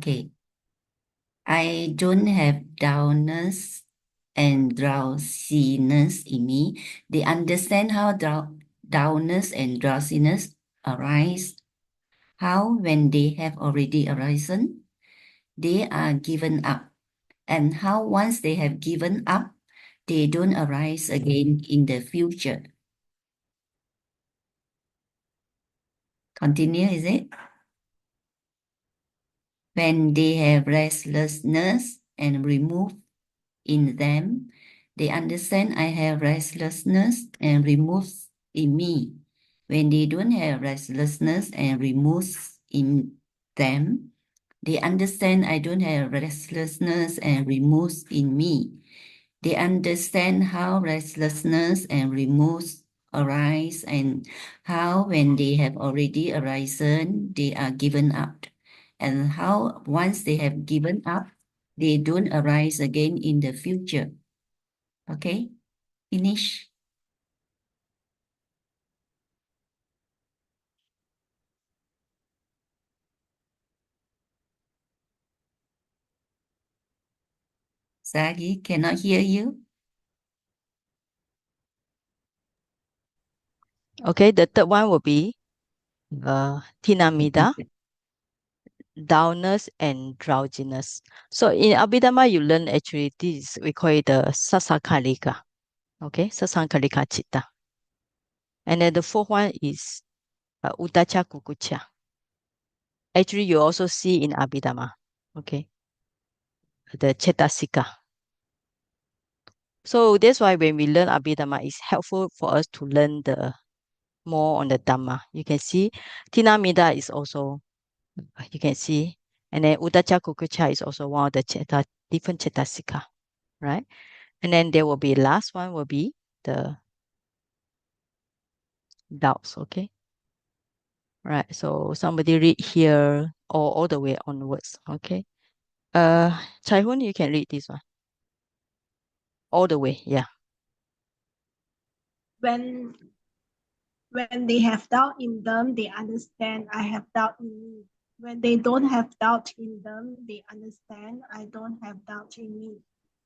Okay. I don't have dullness and drowsiness in me. They understand how dullness and drowsiness arise, how when they have already arisen, they are given up, and how once they have given up, they don't arise again in the future. Continue, is it? When they have restlessness and remove in them, they understand I have restlessness and removes in me. When they don't have restlessness and removes in them, they understand I don't have restlessness and removes in me. They understand how restlessness and remorse arise and how when they have already arisen, they are given up. And how once they have given up, they don't arise again in the future. Okay, finish. Sagi, cannot hear you. Okay, the third one will be Tinamida, dullness and drowsiness. So in Abhidhamma, you learn actually this, we call it the Sasakalika. Okay, Sasakalika Chitta. And then the fourth one is Udacha Kukucha. Actually, you also see in Abhidhamma. Okay, the Chetasika. So that's why when we learn Abhidhamma, it's helpful for us to learn the more on the Dhamma. You can see Tinamida is also, you can see, and then Udacha Kukucha is also one of the different Chetasika, right? And then there will be last one will be the doubts, okay? Right, so somebody read here or all the way onwards, okay? Chai Hun, you can read this one. All the way, yeah. When they have doubt in them, they understand I have doubt in me. When they don't have doubt in them, they understand I don't have doubt in me.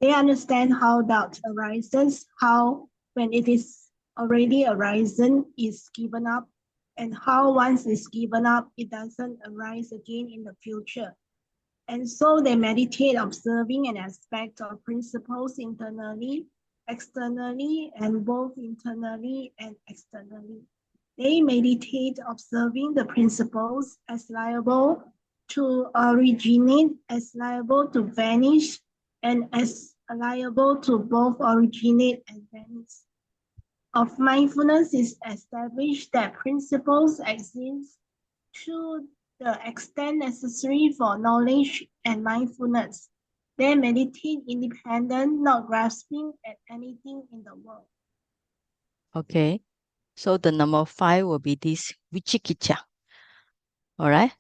They understand how doubt arises, how when it is already arisen is given up, and how once it's given up, it doesn't arise again in the future. And so they meditate observing an aspect of principles internally, externally, and both internally and externally. They meditate observing the principles as liable to originate, as liable to vanish, and as liable to both originate and vanish. Of mindfulness is established that principles exist to the extent necessary for knowledge and mindfulness. They meditate independent, not grasping at anything in the world. Okay, so the number 5 will be this Vichikicha. All right.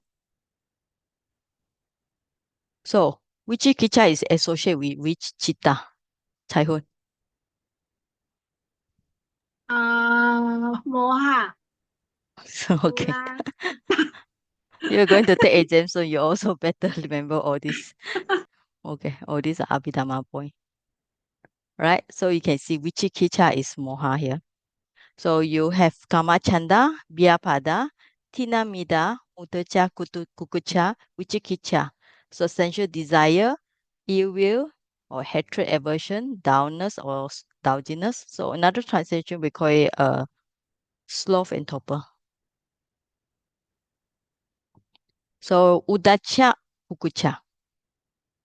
So Vichikicha is associated with which chitta? Chai Hun. Moha. So, okay. You're going to take exam, so you also better remember all this. Okay, all these are Abhidhamma point. Right? So you can see Vichikicha is Moha here. So you have Kamachanda, Vyapada, Tinamida, Udacha, Kukucha, Vichikicha. So sensual desire, ill will, or hatred, aversion, dullness, or drowsiness. So another translation we call it sloth and torpor. So Udacha, Kukucha,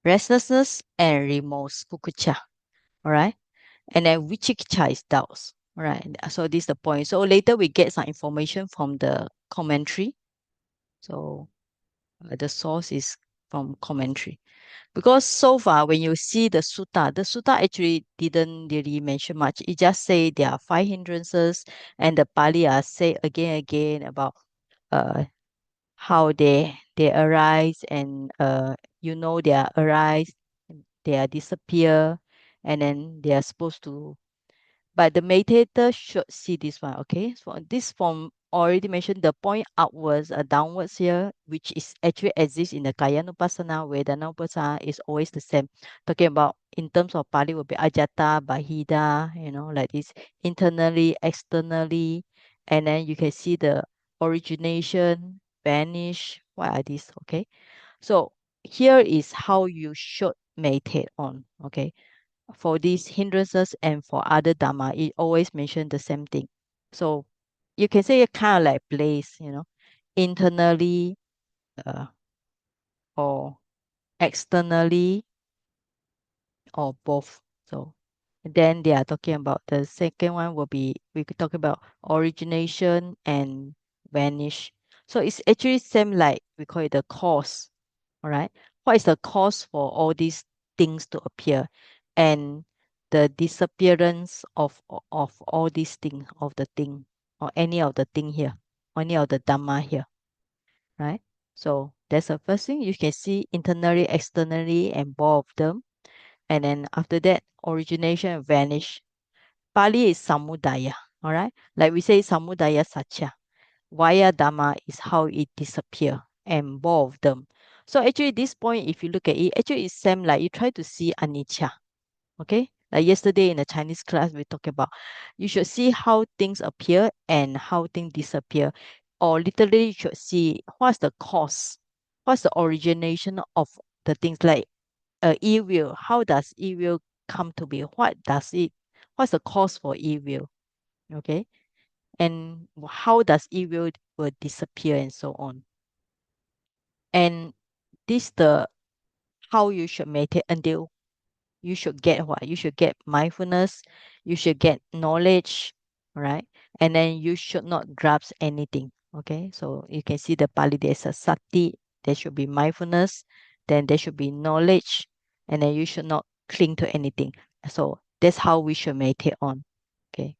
restlessness and remorse, Kukucha. All right. And then Vichikicha is doubts. All right. So this is the point. So later we get some information from the commentary. So the source is from commentary. Because so far, when you see the sutta actually didn't really mention much. It just say there are 5 hindrances, and the Pali are say again and again about uh how they arise, and they are arise, they are disappear, and then they are supposed to. But the meditator should see this one. Okay, so this from already mentioned the point upwards, downwards here, which is actually exists in the Kayanupassana, Vedanupassana is always the same. Talking about in terms of Pali will be Ajata, Bahida, like this, internally, externally, and then you can see the origination, vanish. What are these? Okay. So here is how you should meditate on. Okay. For these hindrances and for other dharma, it always mention the same thing. So you can say it kind of like place, internally or externally or both. So then they are talking about the second one will be we could talk about origination and vanish. So it's actually same like we call it the cause. All right. What is the cause for all these things to appear? And the disappearance of all these things, of the thing, or any of the thing here, any of the Dhamma here, right? So that's the first thing you can see internally, externally, and both of them. And then after that, origination and vanish. Pali is samudaya, all right? Like we say samudaya satya. Vaya Dhamma is how it disappear and both of them. So actually this point, if you look at it, actually it's same like you try to see anicca. Okay. Like yesterday in the Chinese class, we talked about you should see how things appear and how things disappear. Or literally you should see what's the cause, what's the origination of the things like evil. How does evil come to be? What's the cause for evil? Okay. And how does evil will disappear and so on. And this the how you should meditate until you should get what? You should get mindfulness, you should get knowledge, right? And then you should not grasp anything. Okay. So you can see the Pali, there's a sati, there should be mindfulness, then there should be knowledge, and then you should not cling to anything. So that's how we should meditate on. Okay.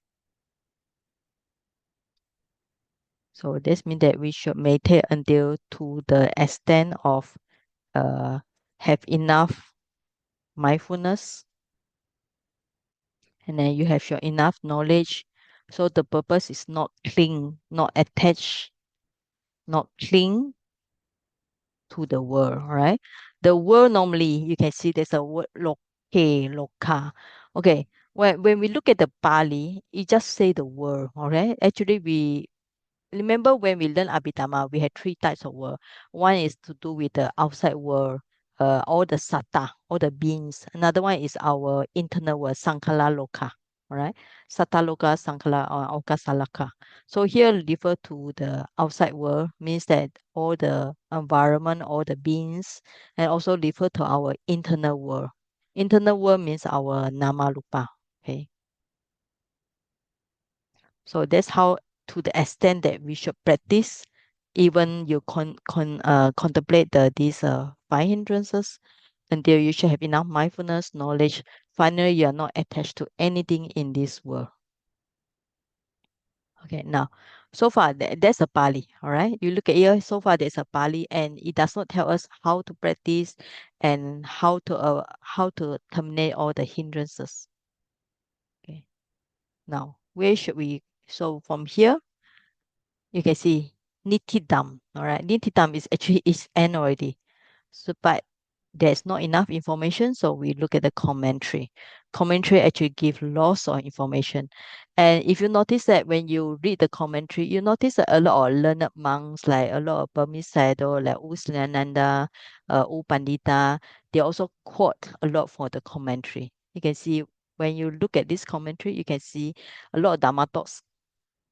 So this means that we should meditate until to the extent of have enough mindfulness, and then you have your enough knowledge. So the purpose is not cling, not attach, not cling to the world, right? The world normally you can see there's a word loke, loka. Okay, when we look at the Pali, it just say the word, all right? Actually, we remember when we learn Abhidhamma, we had three types of world. One is to do with the outside world, all the satta, all the beings. Another one is our internal world, sankala loka. All right, satta loka, sankala, or okasalaka. So here refer to the outside world means that all the environment, all the beings, and also refer to our internal world. Internal world means our nama rupa. Okay. So that's how, to the extent that we should practice, even you contemplate these five hindrances, until you should have enough mindfulness, knowledge. Finally, you are not attached to anything in this world. Okay, now, so far that's a Pali, all right? You look at here, so far there's a Pali, and it does not tell us how to practice and how to terminate all the hindrances. Okay, now where should we? So from here, you can see Nitidam. All right, Nitidam is actually is N already. So, but there's not enough information, so we look at the commentary. Commentary actually give lots of information. And if you notice that when you read the commentary, you notice that a lot of learned monks, like a lot of Burmese Sayadaw, like U Srinananda, U Pandita, they also quote a lot for the commentary. You can see when you look at this commentary, you can see a lot of Dhamma talks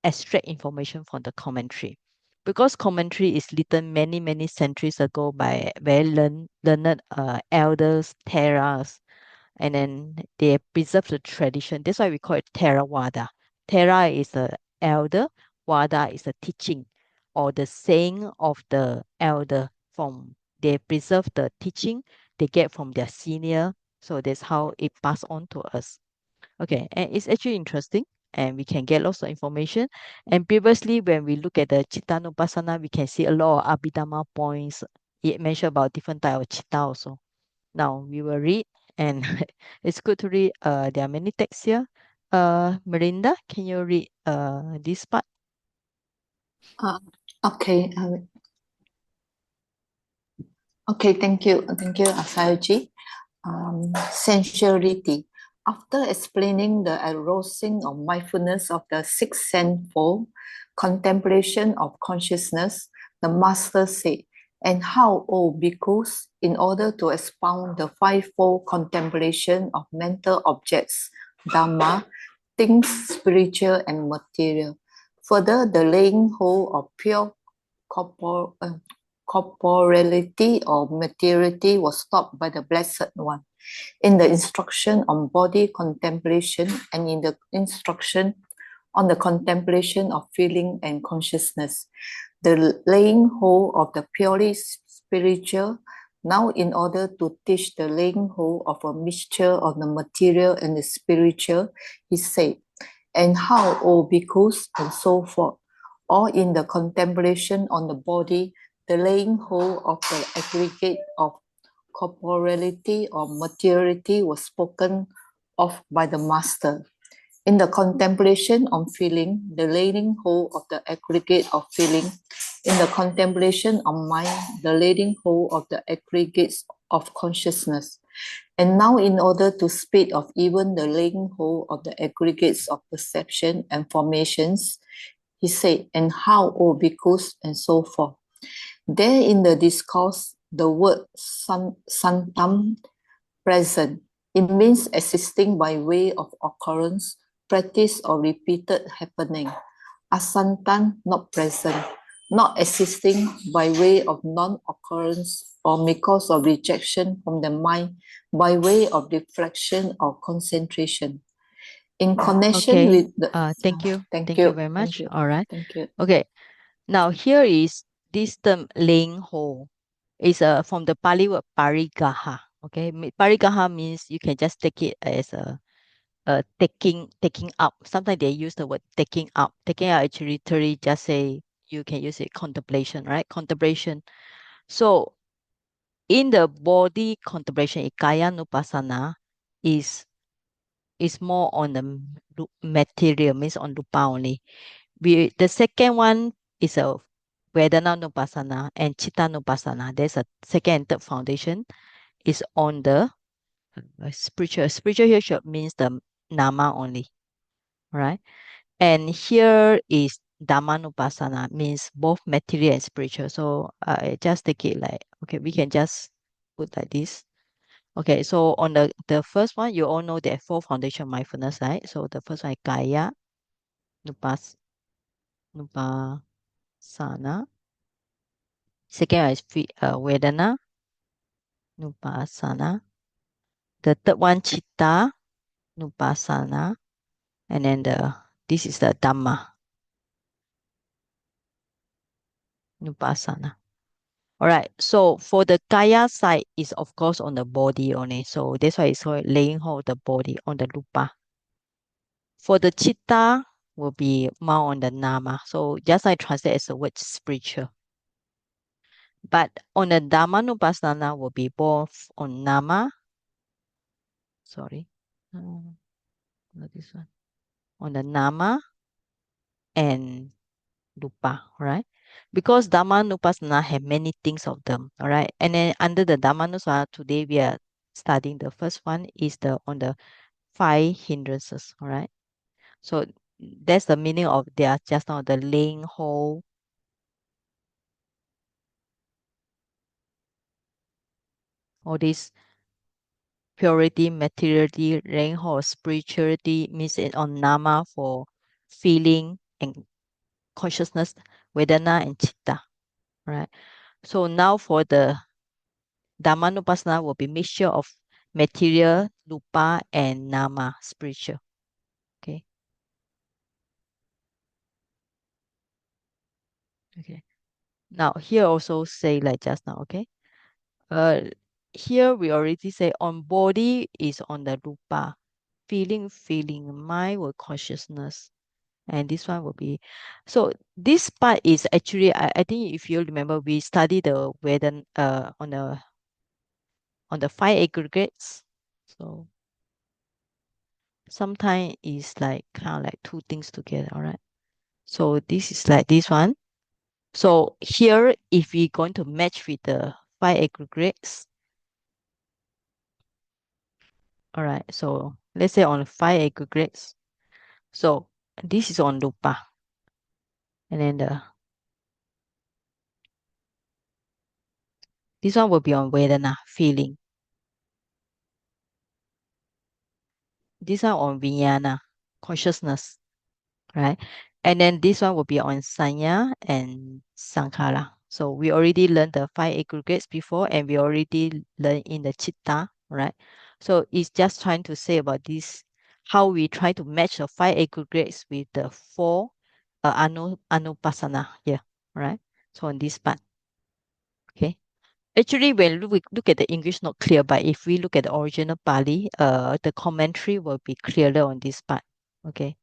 extract information from the commentary. Because commentary is written many, many centuries ago by very learned elders, Theras, and then they preserve the tradition. That's why we call it Theravada. Thera is the elder, Vada is the teaching or the saying of the elder from. They preserve the teaching they get from their senior. So that's how it passed on to us. Okay, and it's actually interesting and we can get lots of information. And previously, when we look at the Chittanupassana, we can see a lot of Abhidhamma points. It mentioned about different type of chitta also. Now we will read and it's good to read. There are many texts here. Melinda, can you read this part? Okay. Okay, thank you. Thank you, Asayoji. Sensuality. After explaining the arousing of mindfulness of the six sensefold, contemplation of consciousness, the master said, and how, O bhikkhus, in order to expound the fivefold contemplation of mental objects, dhamma, things spiritual and material, further the laying hold of pure corporeality or materiality was stopped by the Blessed One in the instruction on body contemplation and in the instruction on the contemplation of feeling and consciousness. The laying hold of the purely spiritual, now in order to teach the laying hold of a mixture of the material and the spiritual, he said, and how, O bhikkhus, and so forth, or in the contemplation on the body, the laying hold of the aggregate of corporeality or materiality was spoken of by the master. In the contemplation on feeling, the laying hold of the aggregate of feeling. In the contemplation on mind, the laying hold of the aggregates of consciousness. And now in order to speak of even the laying hold of the aggregates of perception and formations, he said, and how, O bhikkhus, and so forth. There in the discourse, the word santam present. It means existing by way of occurrence, practice or repeated happening. Asantan, not present, not existing by way of non-occurrence or because of rejection from the mind by way of reflection or concentration. In connection Okay. with the... Thank you. Thank Thank you. you very much. Thank you. All right. Thank you. Okay. Now here is this term laying hold. Is from the Pali word parigaha. Okay. Parigaha means you can just take it as a taking up. Sometimes they use the word taking up. Taking up actually literally just say you can use it contemplation, right? Contemplation. So in the body contemplation, kaya nupassana is more on the material, means on rupa only. The second one is a Vedana nupassana and Chitta nupassana. There's a second and third foundation is on the spiritual. Spiritual here means the nama only, right? And here is Dhammanupassana, means both material and spiritual. So I just take it like, okay, we can just put like this. Okay, so on the first one, you all know there are four foundation mindfulness, right? So the first one is Kaya, Nupassana. Second one is Vedana, Nupassana. The third one, Chitta, Nupassana. And then this is the Dhamma, Nupassana. All right. So for the Kaya side is of course on the body only. So that's why it's called laying hold of the body on the Rupa. For the Chitta will be more on the Nama. So just I translate as a word spiritual. But on the Dhammanupassana will be both on Nama. Sorry. Not this one. On the Nama and Rupa, right? Because Dhammanupassana have many things of them, all right? And then under the Dhammanupassana, today we are studying the first one is the on the 5 hindrances, all right? So that's the meaning of their just now the laying hold. All this purity, materiality, laying hold, spirituality means it on nama for feeling and consciousness, vedana and chitta, right? So now for the Dhammanupassana will be mixture of material, rupa, and nama, spiritual. Okay. Okay. Now here also say like just now, okay. Here we already say on body is on the rupa, feeling, mind will consciousness. And this one will be, so this part is actually, I think if you remember, we studied the Vedan on the 5 aggregates. So sometimes it's like kind of like two things together, all right? So this is like this one. So here, if we're going to match with the 5 aggregates, all right, so let's say on 5 aggregates, so this is on Lupa, and then this one will be on Vedana, feeling. This one on Vijnana, consciousness, right? And then this one will be on Sanya and Sankhara. So we already learned the 5 aggregates before, and we already learned in the Chitta, right? So it's just trying to say about this, how we try to match the 5 aggregates with the 4 Anupassana here, right? So on this part, okay. Actually, when we look at the English, not clear, but if we look at the original Pali, the commentary will be clearer on this part, okay.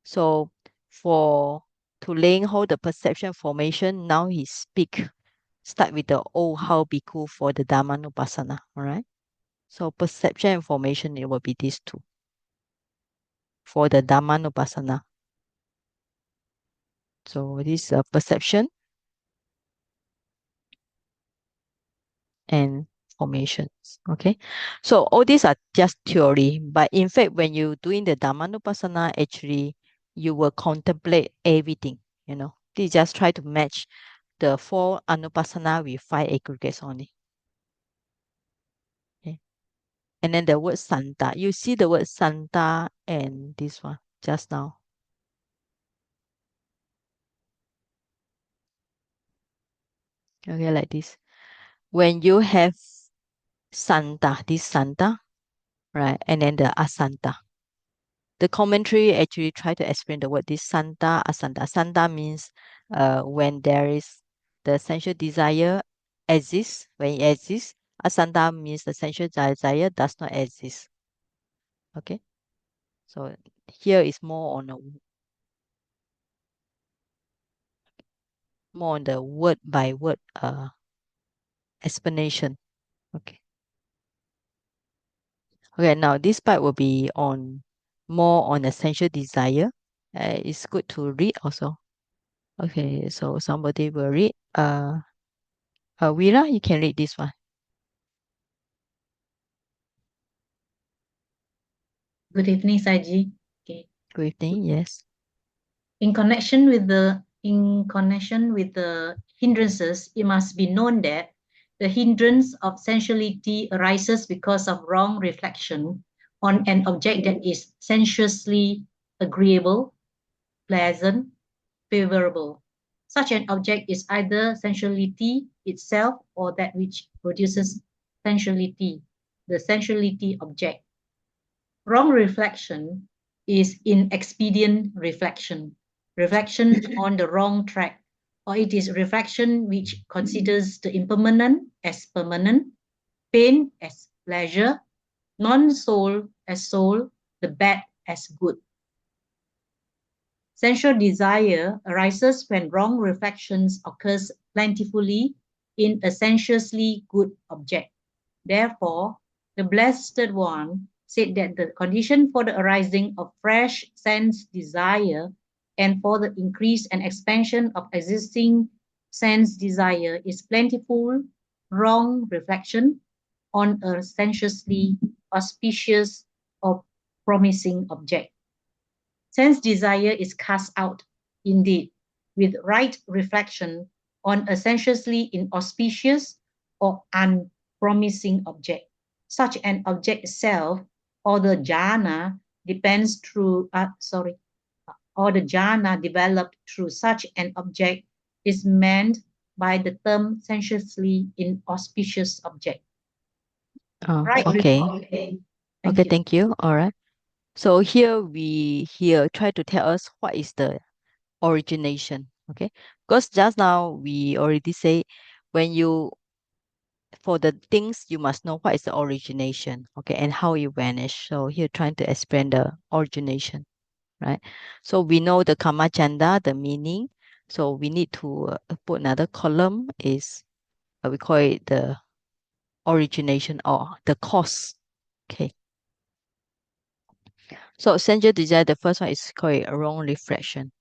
So to laying hold the perception formation, now he start with the old how bhikkhu for the Dhammanupassana, all right? So perception and formation, it will be these two for the Dhammanupassana. So this perception and formations, okay? So all these are just theory, but in fact, when you're doing the Dhammanupassana, actually, you will contemplate everything, you know? They just try to match the 4 Anupassana with 5 aggregates only. Okay. And then the word Santa. You see the word Santa and this one just now. Okay, like this. When you have Santa, this Santa, right? And then the Asanta. The commentary actually try to explain the word this Santa, Asanta. Santa means when there is the sensual desire exists, when it exists. Asanta means the sensual desire does not exist. Okay. So here is more on the word by word explanation. Okay. Okay, now this part will be more on essential desire. It's good to read also. Okay, so somebody will read. Vira, you can read this one. Good evening, Saji. Okay. Good evening. Yes. In connection with the hindrances, it must be known that the hindrance of sensuality arises because of wrong reflection on an object that is sensuously agreeable, pleasant, favorable. Such an object is either sensuality itself or that which produces sensuality, the sensuality object. Wrong reflection is inexpedient reflection on the wrong track, or it is reflection which considers the impermanent as permanent, pain as pleasure, non-soul as soul, the bad as good. Sensual desire arises when wrong reflections occurs plentifully in a sensuously good object. Therefore, the Blessed One said that the condition for the arising of fresh sense desire and for the increase and expansion of existing sense desire is plentiful, wrong reflection on a sensuously auspicious or promising object. Sense desire is cast out, indeed, with right reflection on a sensuously inauspicious or unpromising object. Such an object itself, or the jhana, or the jhana developed through such an object is meant by the term sensuously inauspicious object. Right. Okay. Okay. Thank you. All right. So here try to tell us what is the origination. Okay. Because just now we already say for the things you must know what is the origination, okay, and how it vanish. So here trying to explain the origination, right? So we know the karma chanda, the meaning. So we need to put another column is we call it the origination or the cause. Okay. So sensual desire, the first one is called a wrong reflection.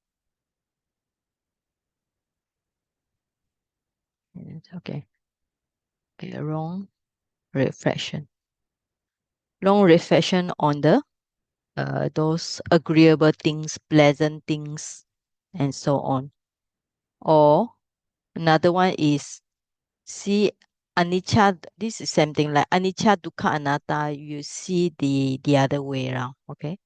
Okay. Okay, wrong reflection. Wrong reflection on the those agreeable things, pleasant things, and so on. Or another one is see anicca. This is same thing like anicca, dukkha, anatta. You see the other way around. Okay.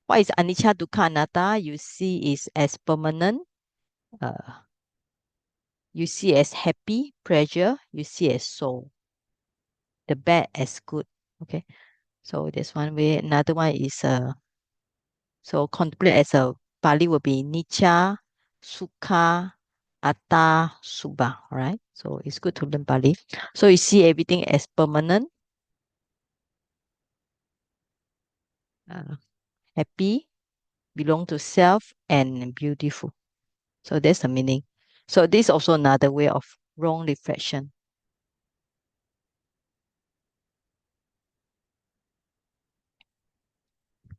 What is anicca, dukkha, anatta? You see is as permanent. You see as happy, pleasure. You see as soul. The bad as good. Okay. So that's one way. Another one is so contemplate as a Pali will be Nicca, Sukha, Atta, Subha. All right. So it's good to learn Pali. So you see everything as permanent, happy, belong to self, and beautiful. So that's the meaning. So this is also another way of wrong reflection.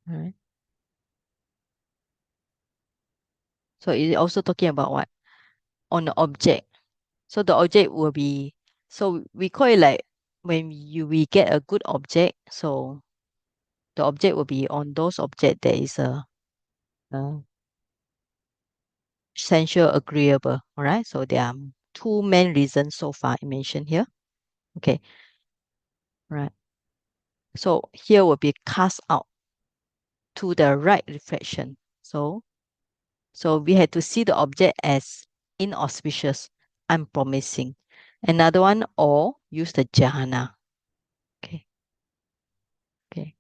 All right. So it's also talking about what? On the object. So the object will be, so we call it like when we get a good object, so the object will be on those object that is a sensual agreeable. All right. So there are two main reasons so far mentioned here. Okay. Right. So here will be cast out to the right reflection. So we had to see the object as inauspicious, unpromising. Another one, or use the jhana. Okay. Okay.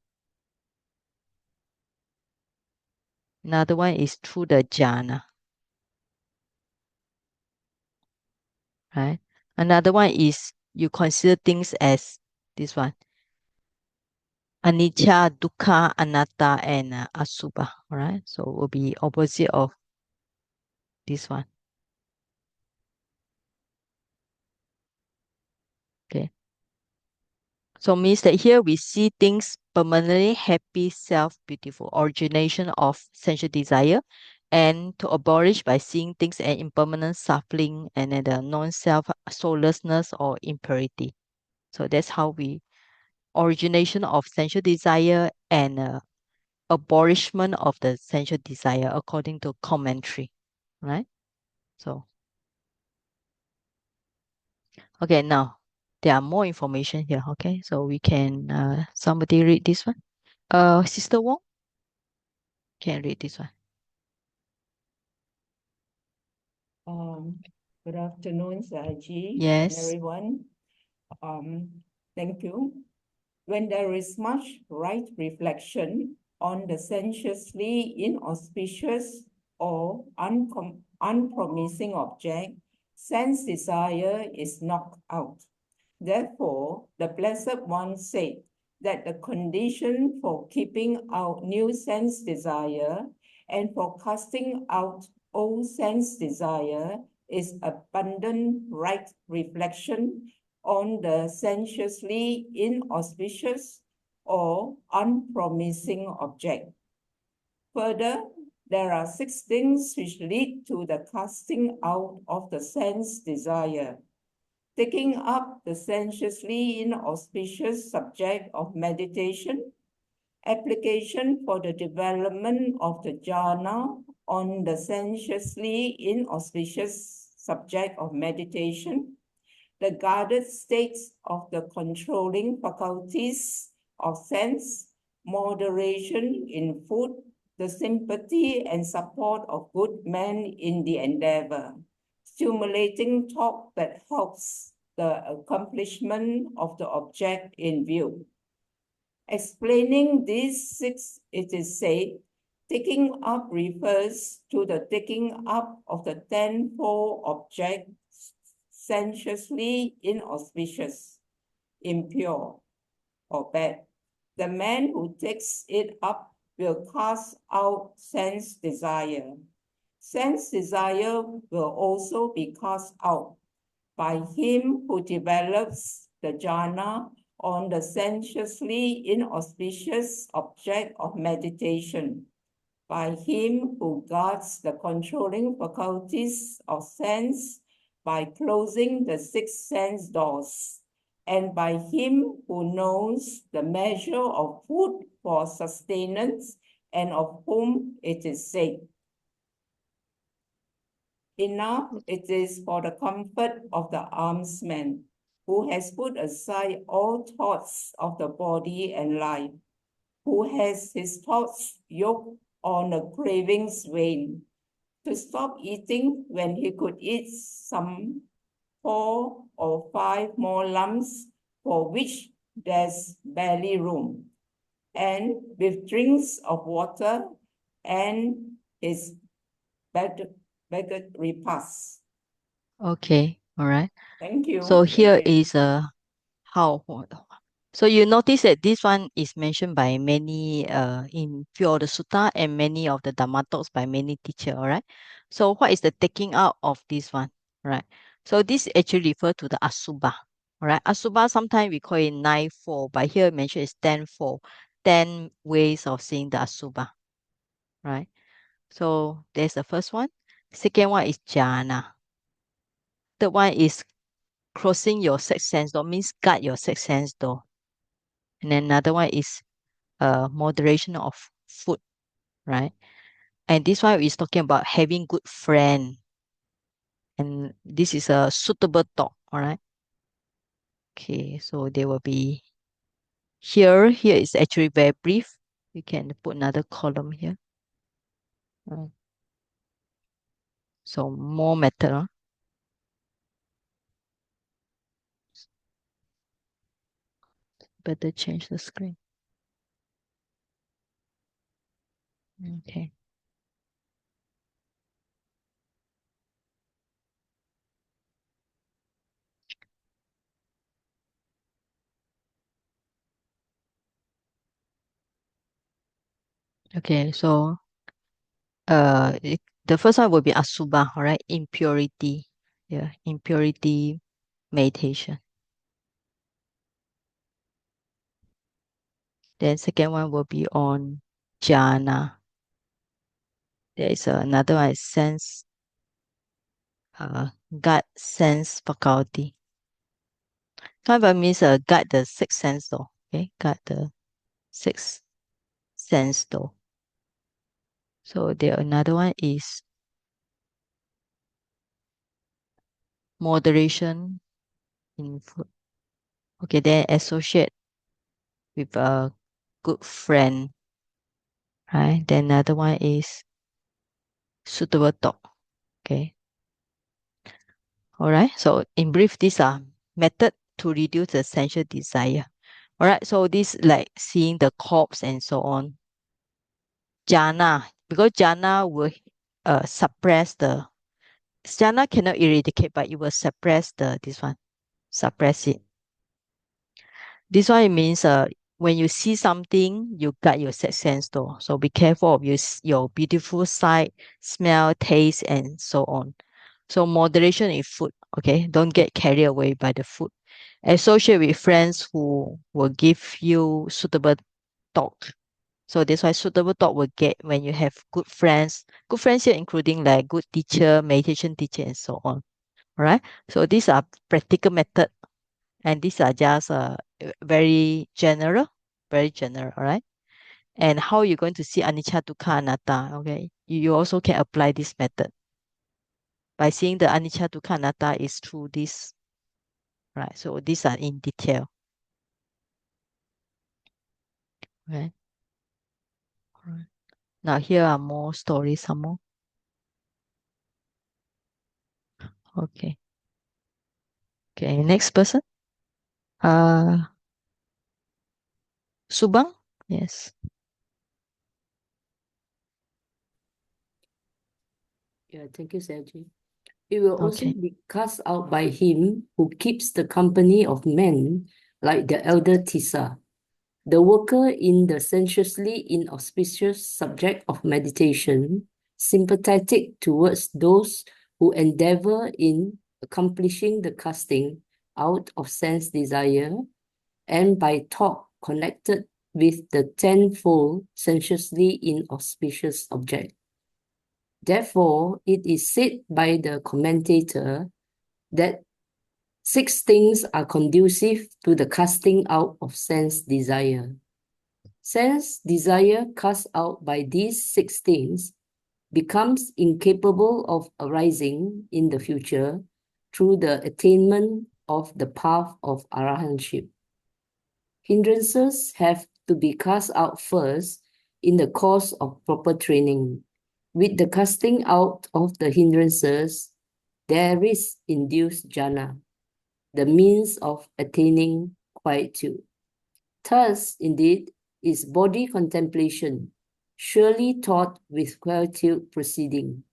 Another one is through the jhana. Right. Another one is you consider things as this one. Anicca, dukkha, anatta, and asubha. All right. So it will be opposite of this one. Okay. So means that here we see things permanently happy, self-beautiful, origination of sensual desire, and to abolish by seeing things as impermanent, suffering, and then the non-self, soullessness, or impurity. So that's how we origination of sensual desire and abolishment of the sensual desire according to commentary, right? So, okay, now there are more information here. Okay, so we can somebody read this one. Sister Wong can read this one. Good afternoon, Saji, Yes. and everyone. Thank you. When there is much right reflection on the sensuously inauspicious or unpromising object, sense desire is knocked out. Therefore, the Blessed One said that the condition for keeping out new sense desire and for casting out old sense desire is abundant right reflection on the sensuously inauspicious or unpromising object. Further, there are 6 things which lead to the casting out of the sense desire. Taking up the sensuously inauspicious subject of meditation, application for the development of the jhana on the sensuously inauspicious subject of meditation, the guarded states of the controlling faculties of sense, moderation in food, the sympathy and support of good men in the endeavor, stimulating talk that helps the accomplishment of the object in view. Explaining these 6, it is said, taking up refers to the taking up of the tenfold object sensuously inauspicious, impure, or bad. The man who takes it up will cast out sense desire. Sense desire will also be cast out by him who develops the jhana on the sensuously inauspicious object of meditation, by him who guards the controlling faculties of sense, by closing the six sense doors, and by him who knows the measure of food for sustenance, and of whom it is said, enough it is for the comfort of the almsman, who has put aside all thoughts of the body and life, who has his thoughts yoked on a craving's vein, to stop eating when he could eat some 4 or 5 more lumps for which there's barely room, and with drinks of water and his baguette repast. Okay, all right. Thank you. So here Thank you. is how. So you notice that this one is mentioned by many in few of the sutta and many of the Dhamma talks by many teacher. All right. So what is the taking out of this one? Right. So this actually refer to the asubha. All right. Asubha sometimes we call it 9-4, but here mentioned is 10-4, 10 ways of seeing the asubha. Right. So there's the first one. Second one is jhana. Third one is closing your sixth sense door, means guard your sixth sense door. And then another one is moderation of food, right? And this one is talking about having good friend. And this is a suitable thought, all right? Okay, so there will be here is actually very brief. You can put another column here. So more method. Better change the screen. Okay. Okay, so the first one will be asubha, all right? Impurity. Yeah, impurity meditation. Then second one will be on jhana. There is another one is sense, gut sense faculty. Kind of means gut the sixth sense though. Okay, gut the sixth sense though. So there another one is moderation in food. Okay, then associate with a good friend. Right. Then another one is suitable thought. Okay. All right. So in brief, these are method to reduce the sensual desire. All right. So this like seeing the corpse and so on. Jhana, because jhana will suppress the jhana cannot eradicate, but it will suppress this one, suppress it. This one it means when you see something, you got your sixth sense though. So be careful of your beautiful sight, smell, taste, and so on. So moderation in food, okay? Don't get carried away by the food. Associate with friends who will give you suitable talk. So that's why suitable talk will get when you have good friends. Good friends here including like good teacher, meditation teacher, and so on. All right. So these are practical method, and these are just very general, very general. All right. And how you're going to see anicca, dukkha, anatta. Okay. You also can apply this method by seeing the anicca, dukkha, anatta is through this. Right. So these are in detail. Right. All right. Now here are more stories. Some more. Okay. Okay. Next person. Subang? Yes. Yeah, thank you, Saji. It will also Okay. be cast out by him who keeps the company of men, like the elder Tissa, the worker in the sensuously inauspicious subject of meditation, sympathetic towards those who endeavor in accomplishing the casting out of sense desire, and by talk connected with the tenfold sensuously inauspicious object. Therefore, it is said by the commentator that 6 things are conducive to the casting out of sense desire. Sense desire cast out by these 6 things becomes incapable of arising in the future through the attainment of the path of arahantship. Hindrances have to be cast out first in the course of proper training. With the casting out of the hindrances, there is induced jhana, the means of attaining quietude. Thus, indeed, is body contemplation, surely taught with quietude proceeding.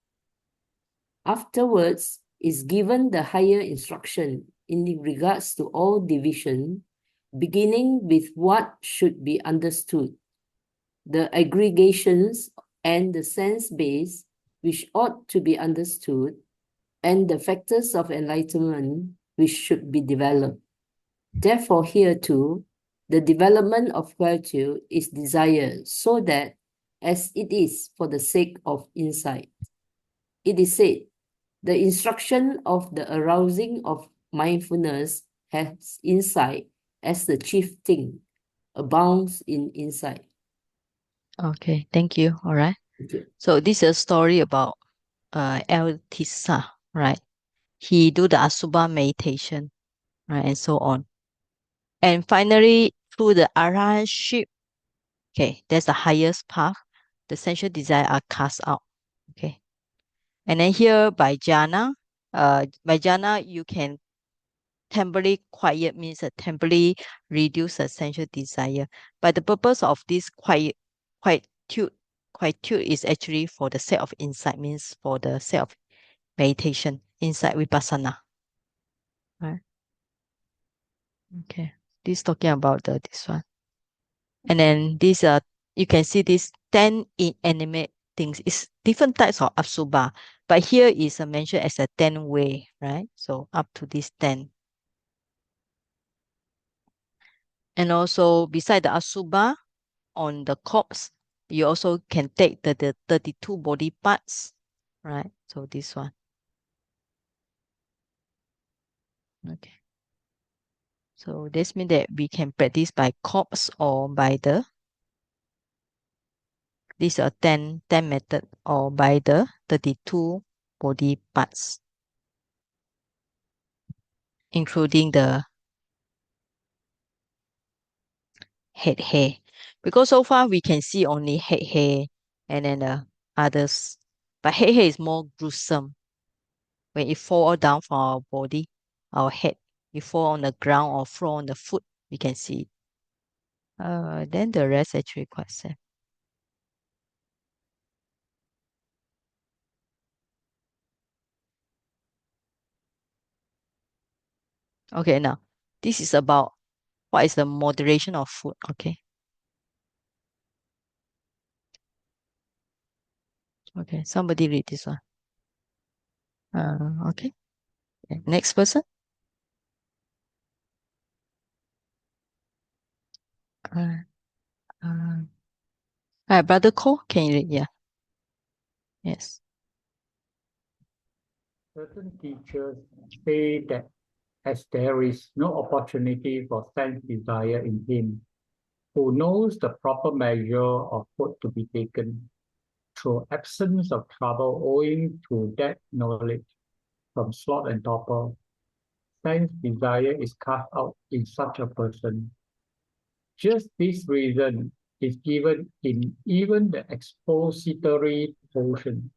Afterwards is given the higher instruction in regards to all division, beginning with what should be understood, the aggregations and the sense base which ought to be understood, and the factors of enlightenment which should be developed. Therefore, here too, the development of quietude is desired so that, as it is for the sake of insight. It is said, the instruction of the arousing of mindfulness has insight as the chief thing, abounds in insight. Okay, thank you. All right. Okay. So this is a story about El Tissa, right? He do the Asubha meditation, right, and so on. And finally, through the arahantship, okay, that's the highest path. The sensual desire are cast out. Okay. And then here by jhana, you can temporarily quiet, means a temporarily reduce the sensual desire. But the purpose of this quietude is actually for the sake of insight, means for the sake of meditation, insight vipassana. Right? Okay. This talking about this one. And then these you can see these 10 inanimate things. It's different types of asubha, but here is mentioned as a 10 way, right? So up to this 10. And also beside the asubha on the corpse, you also can take the 32 body parts, right? So this one. Okay. So this means that we can practice by corpse or by the these are 10 method or by the 32 body parts, including the head hair. Because so far we can see only head hair and then the others. But head hair is more gruesome. When it fall down from our body, our head, it fall on the ground or fall on the foot, we can see. Then the rest actually quite sad. Okay, now this is about what is the moderation of food. Okay. Okay, somebody read this one. Okay. Next person. Brother Cole, can you read? Yeah. Yes. Certain teachers say that as there is no opportunity for sense desire in him, who knows the proper measure of food to be taken, through absence of trouble owing to that knowledge from sloth and torpor, sense desire is cast out in such a person. Just this reason is given in even the expository portion.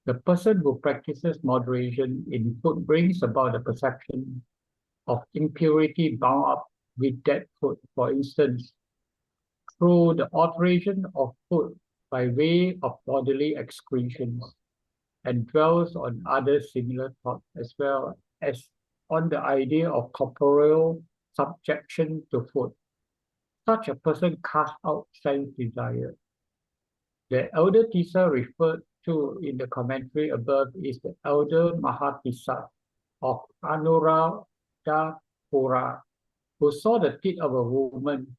The person who practices moderation in food brings about the perception of impurity bound up with that food, for instance, through the alteration of food by way of bodily excretions, and dwells on other similar thoughts as well as on the idea of corporeal subjection to food. Such a person casts out sense desire. The elder Tissa referred to in the commentary above is the elder Mahatissa of Anuradhapura, who saw the teeth of a woman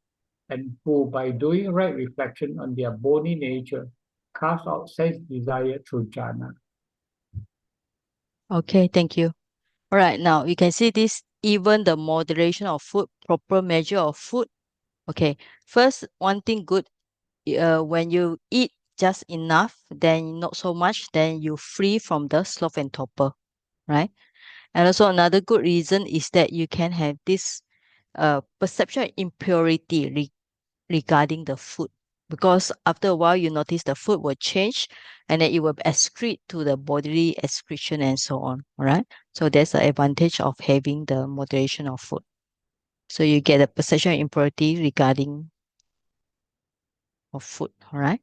and who, by doing right reflection on their bony nature, cast out sense desire through jhana. Okay, thank you. All right, now you can see this, even the moderation of food, proper measure of food. Okay, first, one thing good, when you eat just enough, then not so much, then you free from the sloth and torpor, right? And also another good reason is that you can have this perception of impurity regarding the food, because after a while you notice the food will change and then it will excrete to the bodily excretion and so on. All right, so there's the advantage of having the moderation of food, so you get a perception of impurity regarding of food. All right,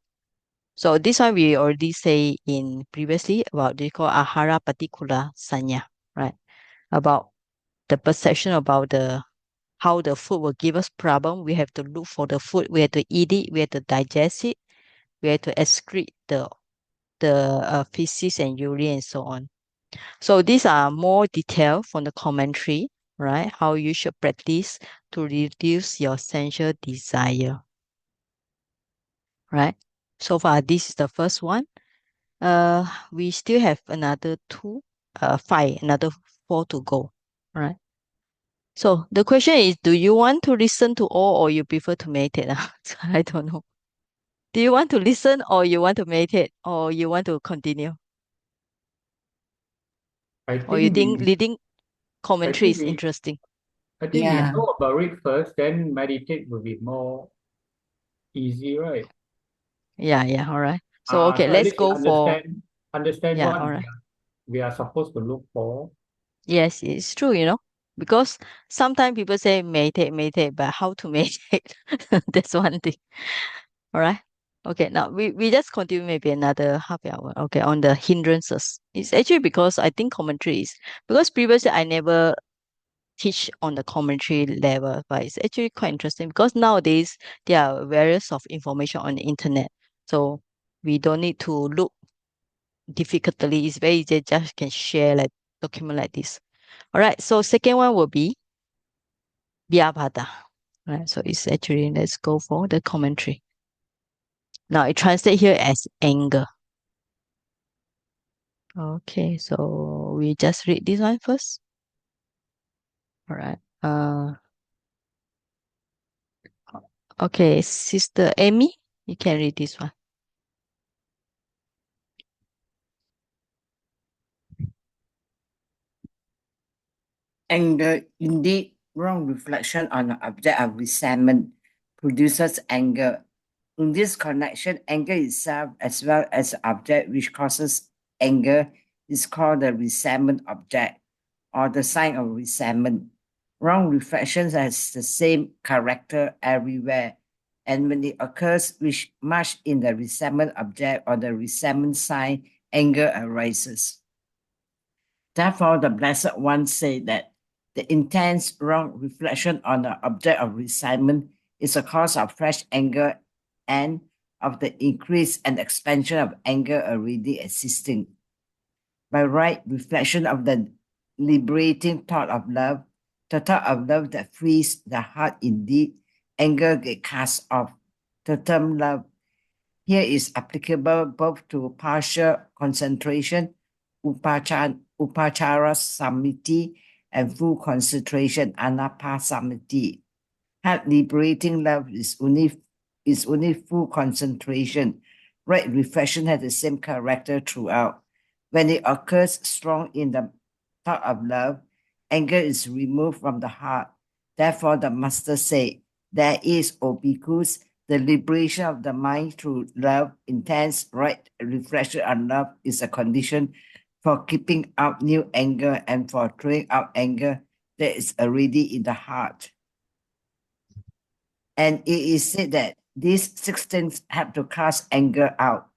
so this one we already say in previously about they call ahara patikula sanya, right? About the perception about the how the food will give us problem. We have to look for the food, we have to eat it, we have to digest it, we have to excrete the feces and urine and so on. So these are more detailed from the commentary, right? How you should practice to reduce your sensual desire, right? So far, this is the first one. We still have another another 4 to go, right? So the question is, do you want to listen to all or you prefer to meditate? I don't know. Do you want to listen or you want to meditate or you want to continue? I Or you think think we, reading I commentary think is we, interesting? I think we Yeah. know about it first, then meditate will be more easy, right? Yeah, all right. So okay, So at let's least you go for understand yeah, what all right. we are supposed to look for. Yes, it's true, because sometimes people say meditate, but how to meditate? That's one thing. All right. Okay, now we just continue maybe another half hour. Okay, on the hindrances. It's actually because I think commentary is because previously I never teach on the commentary level, but it's actually quite interesting because nowadays there are various of information on the internet. So we don't need to look difficultly. It's very easy, just can share like document like this. All right. So second one will be Vyavada. Right. So it's actually let's go for the commentary. Now it translates here as anger. Okay, so we just read this one first. All right. Okay, Sister Amy, you can read this one. Anger, indeed, wrong reflection on an object of resentment produces anger. In this connection, anger itself, as well as the object which causes anger, is called the resentment object or the sign of resentment. Wrong reflection has the same character everywhere, and when it occurs with much in the resentment object or the resentment sign, anger arises. Therefore, the Blessed One said that the intense wrong reflection on the object of resentment is a cause of fresh anger and of the increase and expansion of anger already existing. By right reflection of the liberating thought of love, the thought of love that frees the heart indeed, anger gets cast off. The term love here is applicable both to partial concentration, upachara samiti, and full concentration, anapasamiti. Heart liberating love is only full concentration. Right reflection has the same character throughout. When it occurs strong in the thought of love, anger is removed from the heart. Therefore, the master said, there is, O bhikkhus, the liberation of the mind through love, intense right reflection on love is a condition for keeping out new anger and for throwing out anger that is already in the heart. And it is said that these 6 things have to cast anger out.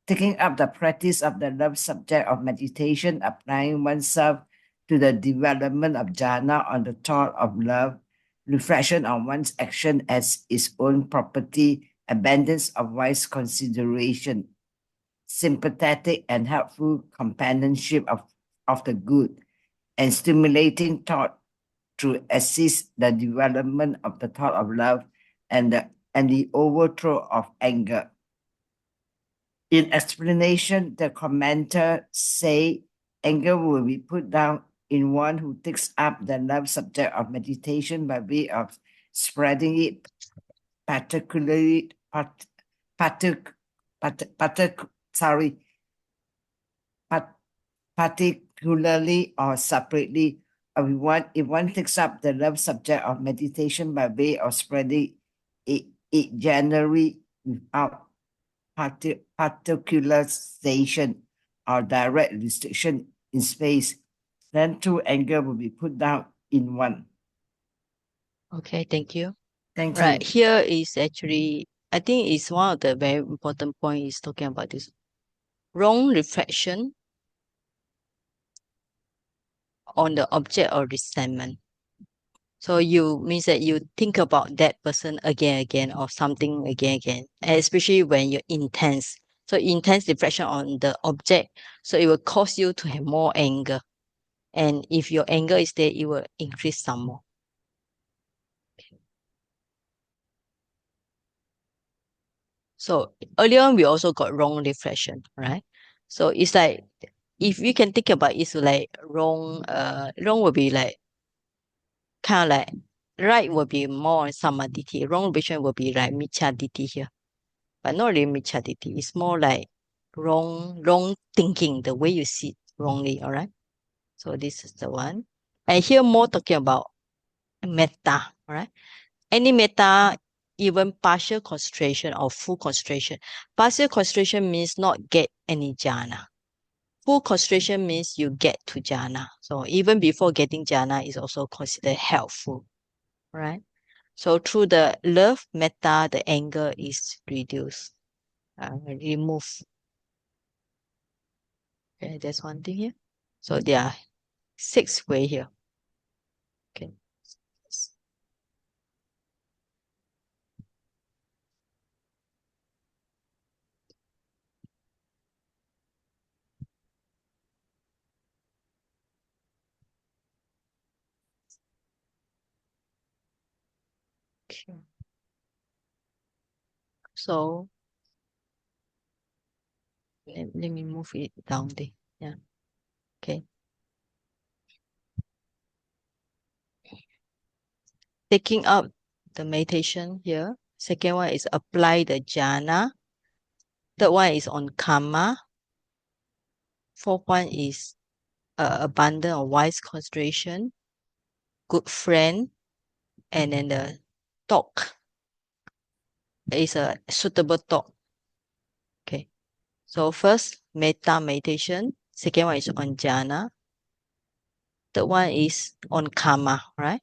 Taking up the practice of the love subject of meditation, applying oneself to the development of jhana on the thought of love, reflection on one's action as its own property, abundance of wise consideration, sympathetic and helpful companionship of the good, and stimulating thought to assist the development of the thought of love and the overthrow of anger. In explanation, the commenter say anger will be put down in one who takes up the love subject of meditation by way of spreading it, particularly particularly or separately. If one takes up the love subject of meditation by way of spreading it generally without particularization or direct restriction in space, then two anger will be put down in one. Okay, thank you. Thank Right, you. here is actually, I think it's one of the very important points is talking about this wrong reflection on the object of resentment. So you means that you think about that person again or something again, especially when you're intense. So intense reflection on the object, so it will cause you to have more anger. And if your anger is there, it will increase some more. So earlier on, we also got wrong reflection, right? So it's like, if you can think about it, it's like wrong will be like kind of like right will be more on samadhi, wrong vision will be like michaditi here, but not really michaditi. It's more like wrong thinking, the way you see it wrongly. All right. So this is the one. And here more talking about metta. All right. Any metta, even partial concentration or full concentration. Partial concentration means not get any jhana. Full concentration means you get to jhana. So even before getting jhana is also considered helpful, right? So through the love, metta, the anger is reduced, removed. Okay, that's one thing here. So there are 6 ways here. Okay. Okay. So let me move it down there. Yeah. Okay. Taking up the meditation here. Second one is apply the jhana. Third one is on karma. Fourth one is abundant or wise concentration, good friend, and then the talk is a suitable talk. Okay. So first, metta meditation. Second one is on jhana. Third one is on karma, right?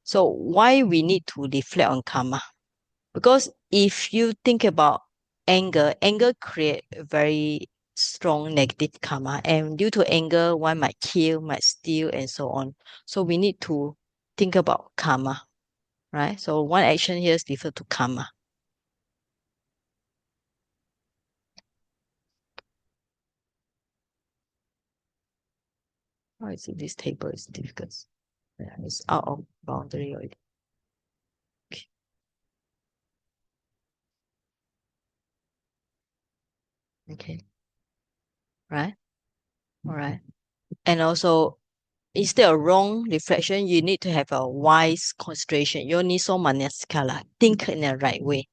So why we need to reflect on karma? Because if you think about anger create a very strong negative karma. And due to anger, one might kill, might steal, and so on. So we need to think about karma, right? So one action here is referred to karma. Oh, I see this table is difficult. Yeah, it's out of boundary already. Okay. Okay. Right? All right. And also, instead of wrong reflection, you need to have a wise concentration. You need so manasikala. Think in the right way.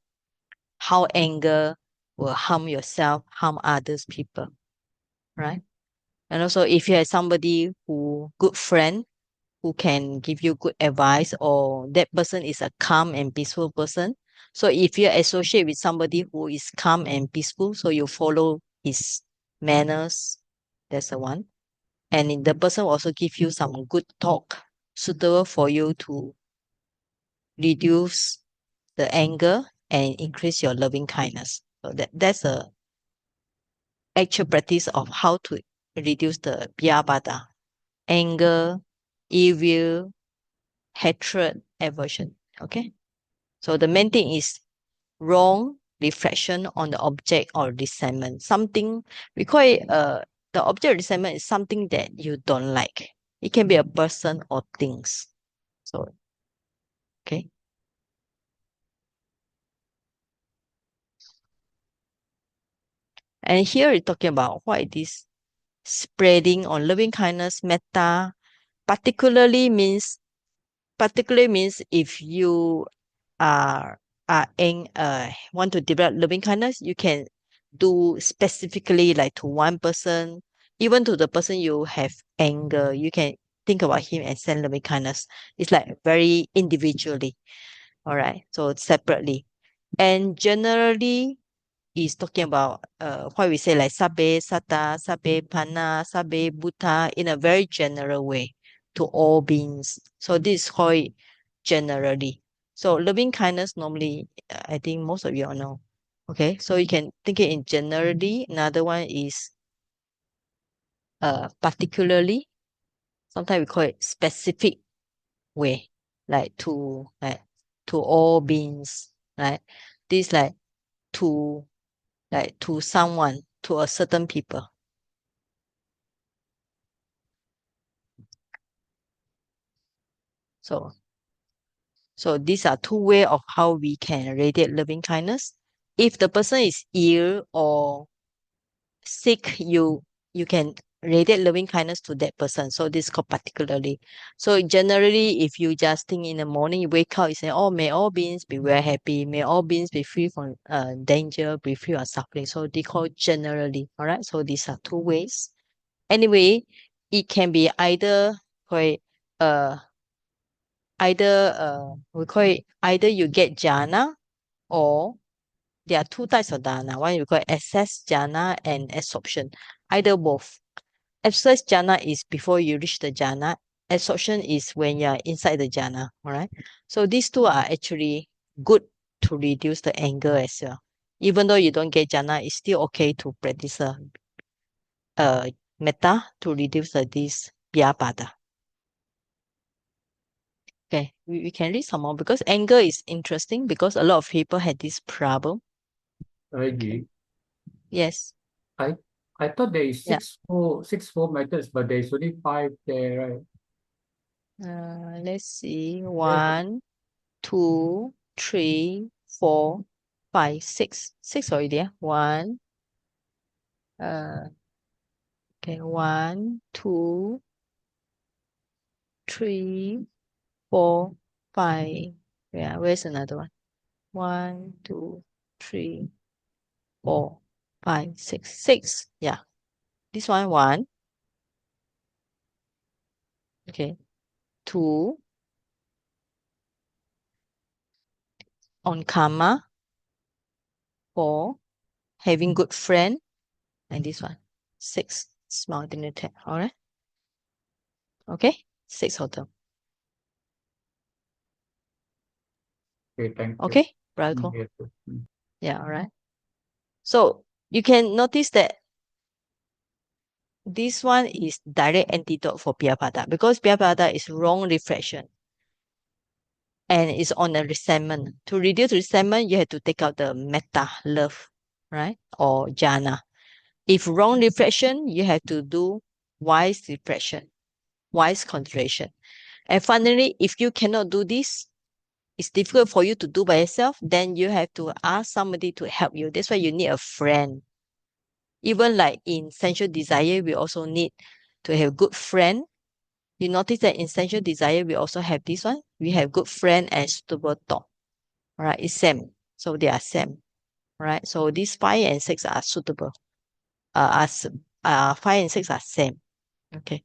How anger will harm yourself, harm others people. Right? And also, if you have somebody good friend who can give you good advice, or that person is a calm and peaceful person. So if you associate with somebody who is calm and peaceful, so you follow his manners, that's the one. And the person will also give you some good talk suitable for you to reduce the anger and increase your loving kindness. So that's a actual practice of how to reduce the piyabada, anger, evil, hatred, aversion. Okay. So the main thing is wrong reflection on the object or resentment. Something we call it the object resentment is something that you don't like. It can be a person or things. So okay. And here we're talking about what it is spreading on loving kindness, metta, particularly means if you are want to develop loving kindness, you can do specifically like to one person, even to the person you have anger, you can think about him and send loving kindness. It's like very individually. All right. So separately. And generally is talking about what we say like sabe sata, sabe pana, sabe buddha in a very general way to all beings. So this is called generally. So loving kindness normally, I think most of you all know. Okay, so you can think it in generally. Another one is particularly. Sometimes we call it specific way, like to all beings, right? This to to someone, to a certain people. So these are two ways of how we can radiate loving kindness. If the person is ill or sick, you can radiate loving kindness to that person. So this is called particularly. So generally, if you just think in the morning, you wake up, you say, oh, may all beings be very happy. May all beings be free from danger, be free of suffering. So they call generally. All right. So these are two ways. Anyway, it can be either uh we call it either you get jhana, or there are two types of dana. One you call access jhana and absorption. Either both. Access jhana is before you reach the jhana. Absorption is when you're inside the jhana. All right. So these two are actually good to reduce the anger as well. Even though you don't get jhana, it's still okay to practice metta to reduce this vyapada. Okay, we can read some more because anger is interesting because a lot of people had this problem. Reggie, Yes. I thought there is Yeah. six full methods, but there's only 5 there, right? Let's see. 1, 2, 3, 4, 5, 6. 6 already. Yeah? 1. Okay. 1, 2, 3, 4, 5. Yeah. Where's another one? 1, 2, 3, 4, 5, 6. 6. Yeah. This one 1. Okay. 2. On karma. 4. Having good friend. And this one 6. Small dignity. All right. Okay. 6 of them. Okay, thank you. Okay, brother Ko? Yes. Yeah, all right. So you can notice that this one is direct antidote for Piyapada because Piyapada is wrong reflection and it's on a resentment. To reduce resentment, you have to take out the metta, love, right? Or jhana. If wrong reflection, you have to do wise reflection, wise concentration. And finally, if you cannot do this, it's difficult for you to do by yourself, then you have to ask somebody to help you. That's why you need a friend. Even like in sensual desire, we also need to have good friend. You notice that in sensual desire, we also have this one. We have good friend and suitable thought. All right, it's same. So they are same. All right. So these 5 and 6 are suitable. 5 and 6 are same. Okay.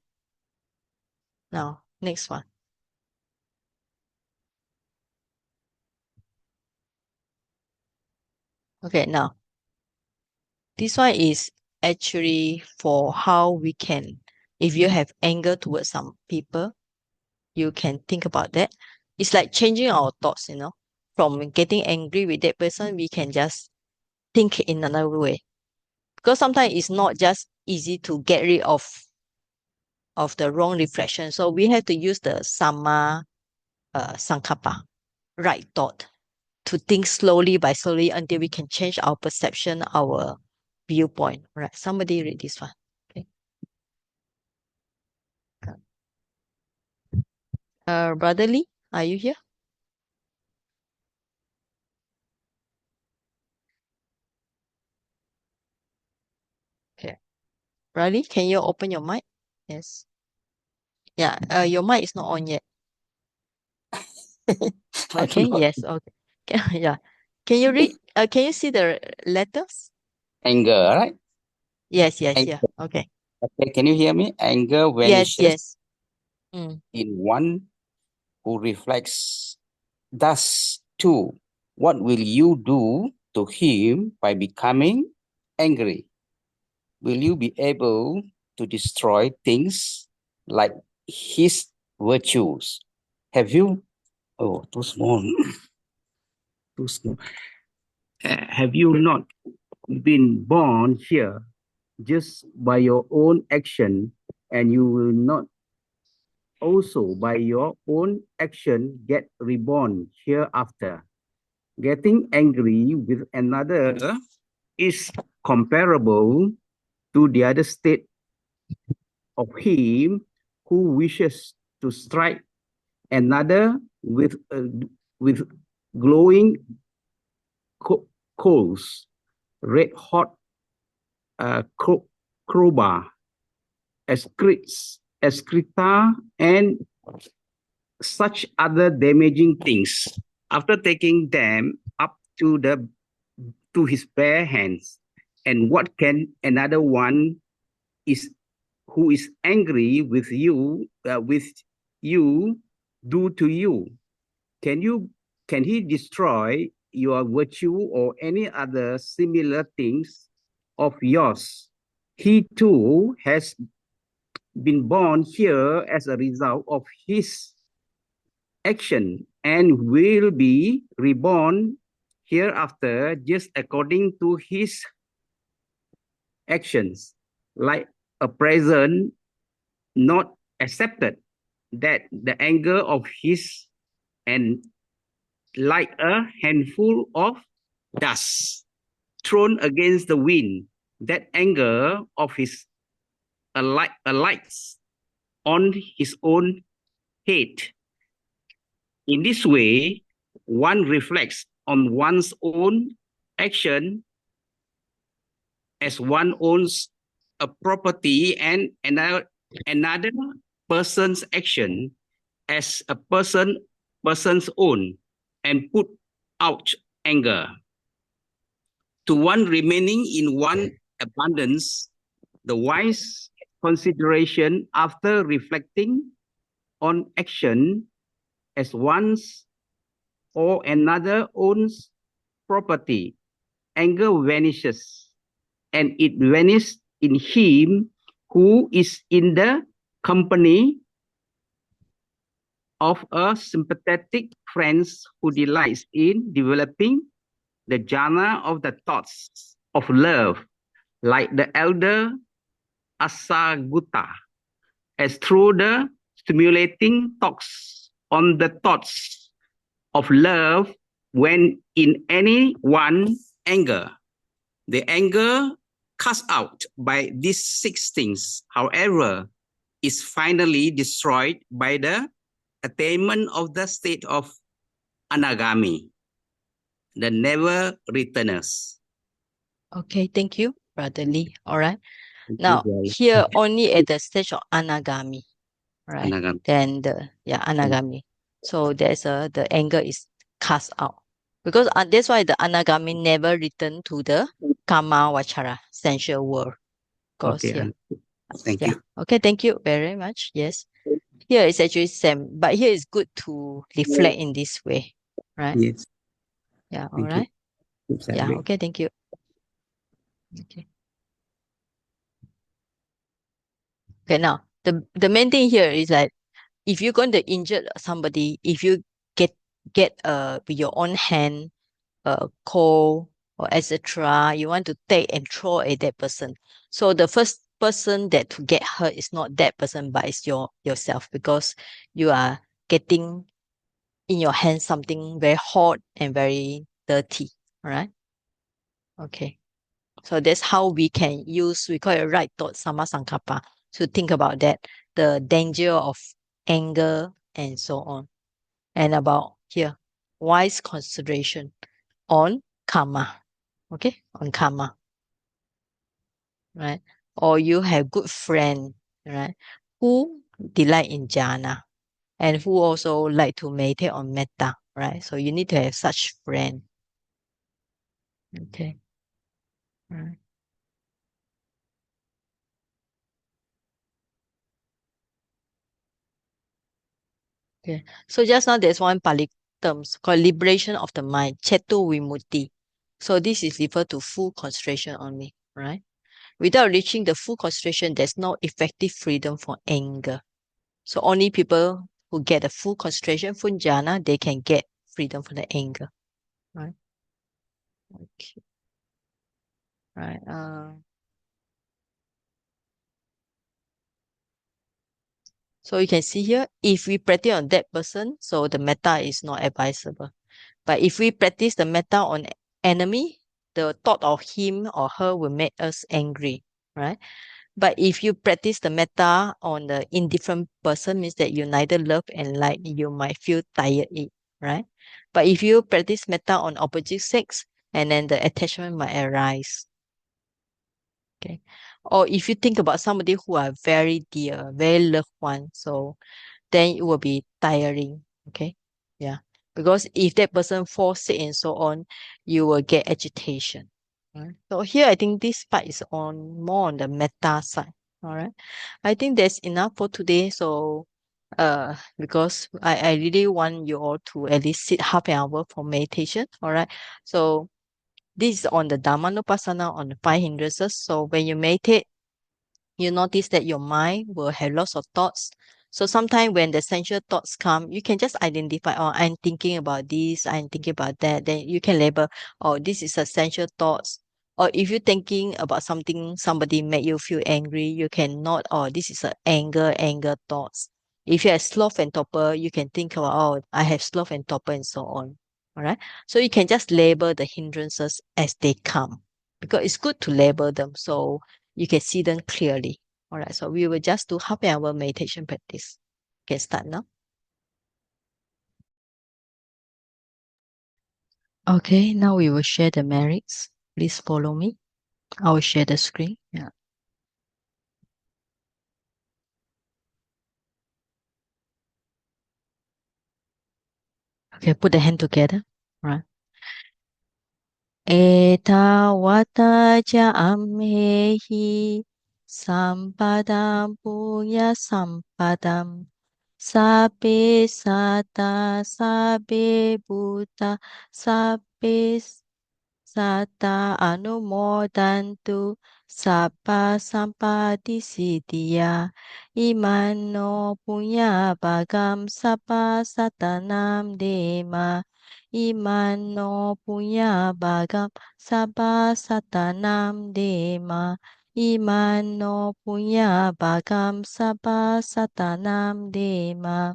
Now, next one. Okay, now. This one is actually for how we can, if you have anger towards some people, you can think about that. It's like changing our thoughts, from getting angry with that person, we can just think in another way. Because sometimes it's not just easy to get rid of the wrong reflection. So we have to use the sama sankappa, right thought, to think slowly by slowly until we can change our perception, our viewpoint. Right? Somebody read this one. Okay. Brother Lee, are you here? Okay. Brother Lee, can you open your mic? Yes. Yeah, your mic is not on yet. I Okay, don't know. yes, okay. Yeah. Can you read? Can you see the letters? Anger, right? Yes, yes, Anger. yeah. Okay. Okay, can you hear me? Anger Yes, vanishes yes. Mm. in one who reflects. Thus, too, what will you do to him by becoming angry? Will you be able to destroy things like his virtues? Have you? Oh, too small. Too small. Have you not been born here just by your own action, and you will not also by your own action get reborn hereafter? Getting angry with another is comparable to the other state of him who wishes to strike another with glowing coals, red hot crowbar, excreta, and such other damaging things. After taking them up to his bare hands, and what can another one is who is angry with you do to you? Can he destroy your virtue or any other similar things of yours? He too has been born here as a result of his action and will be reborn hereafter just according to his actions, like a present not accepted, that the anger of his and like a handful of dust thrown against the wind, that anger of his alights on his own head. In this way, one reflects on one's own action as one owns a property, and another person's action as a person's own, and put out anger. To one remaining in one abundance, the wise consideration after reflecting on action as one's or another owns property, anger vanishes, and it vanishes in him who is in the company of a sympathetic friends who delights in developing the jhana of the thoughts of love, like the elder Asagutta, as through the stimulating talks on the thoughts of love when in any one anger. The anger cast out by these six things, however, is finally destroyed by the attainment of the state of anagami, the never returners. Okay, thank you, Brother Lee. All right. Now, here only at the stage of anagami, right? Anagami. Then anagami. So there's the anger is cast out. Because that's why the anagami never return to the kama vachara, sensual world. Because Okay, thank yeah. you. Okay, thank you very much. Yes. Here is actually same, but here is good to reflect in this way, right? Yes. Yeah, all Thank right. you. Yeah, Exactly. okay, thank you. Okay. Okay, now the main thing here is that if you're going to injure somebody, if you get with your own hand coal or etc., you want to take and throw at that person. So the first person that to get hurt is not that person, but it's yourself, because you are getting in your hand something very hot and very dirty. All right. Okay. So that's how we can use, we call it right thought, sama sankappa, to think about that, the danger of anger and so on. And about here, wise consideration on karma. Okay, on karma. Right? Or you have good friend, right? Who delight in jhana and who also like to meditate on metta, right? So you need to have such friend. Okay. Right. Okay. So just now there's one Pali terms called liberation of the mind, Chetu Vimutti. So this is referred to full concentration only, right? Without reaching the full concentration, there's no effective freedom from anger. So only people who get a full concentration from jhana, they can get freedom from the anger, right? Okay. Right. So you can see here, if we practice on that person, so the metta is not advisable. But if we practice the metta on enemy, the thought of him or her will make us angry, right? But if you practice the metta on the indifferent person, means that you neither love and like, you might feel tired, right? But if you practice metta on opposite sex, and then the attachment might arise. Okay. Or if you think about somebody who are very dear, very loved one, so then it will be tiring. Okay. Yeah. Because if that person falls sick and so on, you will get agitation. Right? So here I think this part is on more on the meta side. All right. I think that's enough for today. So because I really want you all to at least sit half an hour for meditation. All right. So this is on the Dhammanupassana on the 5 hindrances. So when you meditate, you notice that your mind will have lots of thoughts. So sometimes when the essential thoughts come, you can just identify, oh, I'm thinking about this, I'm thinking about that. Then you can label, oh, this is essential thoughts. Or if you're thinking about something, somebody made you feel angry, you can note, oh, this is a anger thoughts. If you have sloth and torpor, you can think about, oh, I have sloth and torpor and so on. All right. So you can just label the hindrances as they come because it's good to label them. So you can see them clearly. All right, so we will just do half an hour meditation practice. Can start now. Okay, now we will share the merits. Please follow me. I will share the screen. Yeah. Okay, put the hand together. All right. Eta wata ja amhehi sampadam punya sampadam sabe sata sabe buta sabe Sata anumodantu sabba sampati siddhya imano punya bagam sabba satanam dema imano punya bagam sabba satanam dema imano punya bagam sabba satanam dema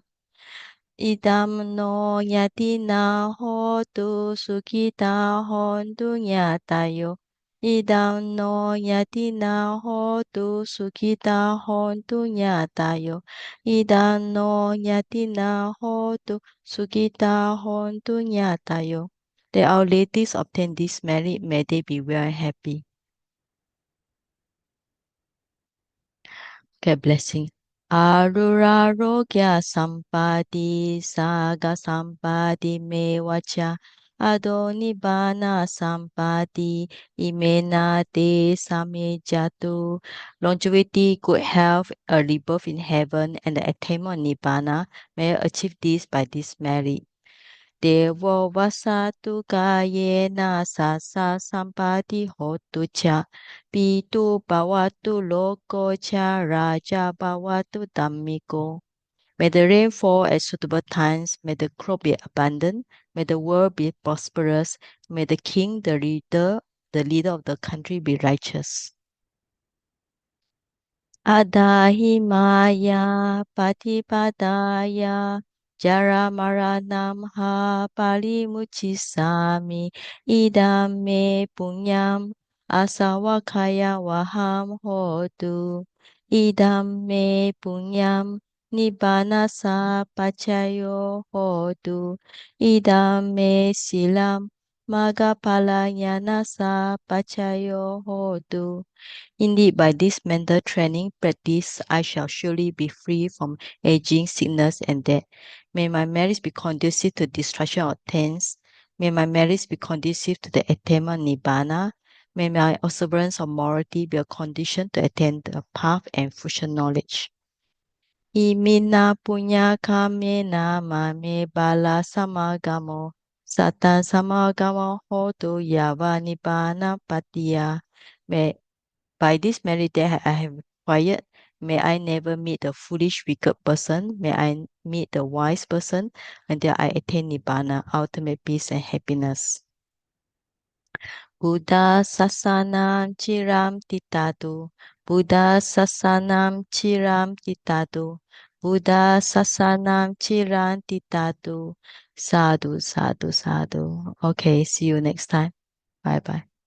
Idam no yatina hotu sukita hontu nyatayo. Idam no yatina hotu sukita hontu nyatayo. Idam no yatina hotu sukita hontu nyatayo. That our ladies obtain this merit, may they be well and happy. Okay, blessing. Arurarogya sampadi saga sampadi mevacha adonibana sampadi imena te samejatu. Longevity, good health, a rebirth in heaven, and the attainment of nibbana may achieve this by this merit. Devo vasatu kayena sasa sampati hotu cha pitu bhavatu loko cha raja bhavatu dhammiko. May the rain fall at suitable times, may the crop be abundant, may the world be prosperous, may the king, the leader of the country be righteous. Adahimaya patipadaya jara maranam ha palimuchisami idam me punyam asawakaya waham hotu idam me punyam nibbanasa pacayo hotu idam me silam Magapala Nyanasa Pachayo Hotu. Indeed, by this mental training practice, I shall surely be free from aging, sickness, and death. May my merits be conducive to destruction of taints. May my merits be conducive to the attainment of Nibbana. May my observance of morality be a condition to attain the path and future knowledge. Imina punya kamena mame bala samagamo sata samagamo hotu yava nibbana patiya. By this merit that I have acquired, may I never meet a foolish, wicked person. May I meet the wise person until I attain Nibbana, ultimate peace and happiness. Buddha sasanam chiram titatu. Buddha sasanam chiram titatu. Buddha sasanam chiram titatu. Sadhu, sadhu, sadhu. Okay, see you next time. Bye bye.